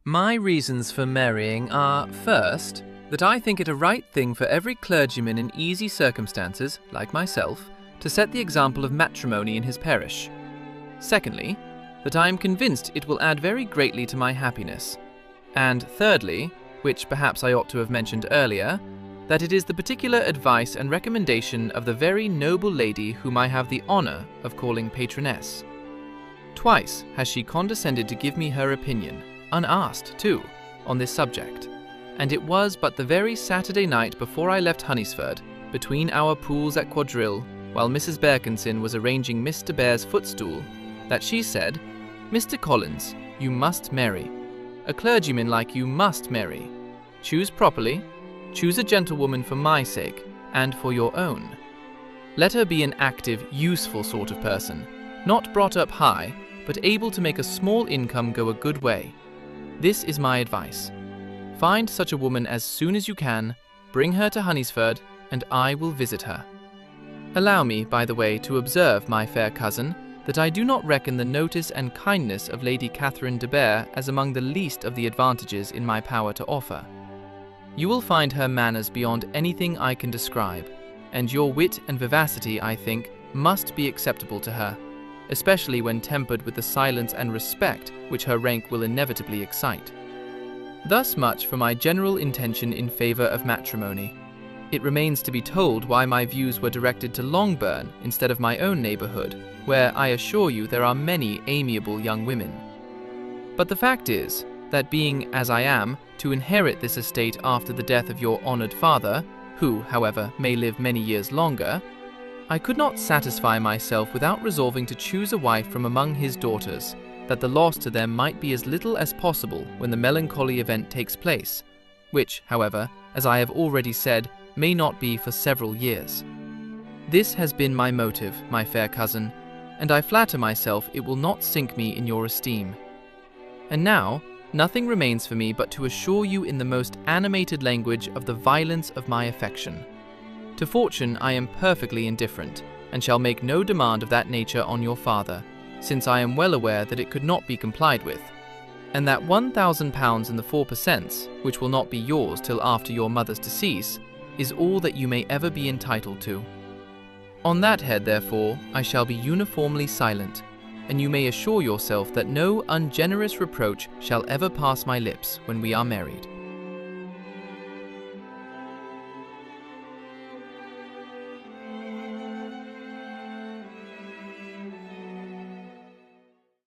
My reasons for marrying are, first, that I think it a right thing for every clergyman in easy circumstances, like myself, to set the example of matrimony in his parish. Secondly, that I am convinced it will add very greatly to my happiness. And thirdly, which perhaps I ought to have mentioned earlier, that it is the particular advice and recommendation of the very noble lady whom I have the honour of calling patroness. Twice has she condescended to give me her opinion, unasked too, on this subject, and it was but the very Saturday night before I left Hunnysford, between our pools at quadrille, while Mrs. Berkinson was arranging Mr. Bear's footstool, that she said, "Mr. Collins, you must marry. A clergyman like you must marry. Choose properly, choose a gentlewoman for my sake, and for your own. Let her be an active, useful sort of person, not brought up high, but able to make a small income go a good way. This is my advice. Find such a woman as soon as you can, bring her to Hunnysford, and I will visit her. Allow me, by the way, to observe, my fair cousin, that I do not reckon the notice and kindness of Lady Catherine de Bear as among the least of the advantages in my power to offer. You will find her manners beyond anything I can describe, and your wit and vivacity, I think, must be acceptable to her, especially when tempered with the silence and respect which her rank will inevitably excite. Thus much for my general intention in favour of matrimony. It remains to be told why my views were directed to Longbourn instead of my own neighbourhood, where I assure you there are many amiable young women. But the fact is, that being, as I am, to inherit this estate after the death of your honoured father, who, however, may live many years longer, I could not satisfy myself without resolving to choose a wife from among his daughters, that the loss to them might be as little as possible when the melancholy event takes place, which, however, as I have already said, may not be for several years. This has been my motive, my fair cousin, and I flatter myself it will not sink me in your esteem. And now, nothing remains for me but to assure you in the most animated language of the violence of my affection. To fortune I am perfectly indifferent, and shall make no demand of that nature on your father, since I am well aware that it could not be complied with, and that £1,000 and the 4%, which will not be yours till after your mother's decease, is all that you may ever be entitled to. On that head, therefore, I shall be uniformly silent, and you may assure yourself that no ungenerous reproach shall ever pass my lips when we are married.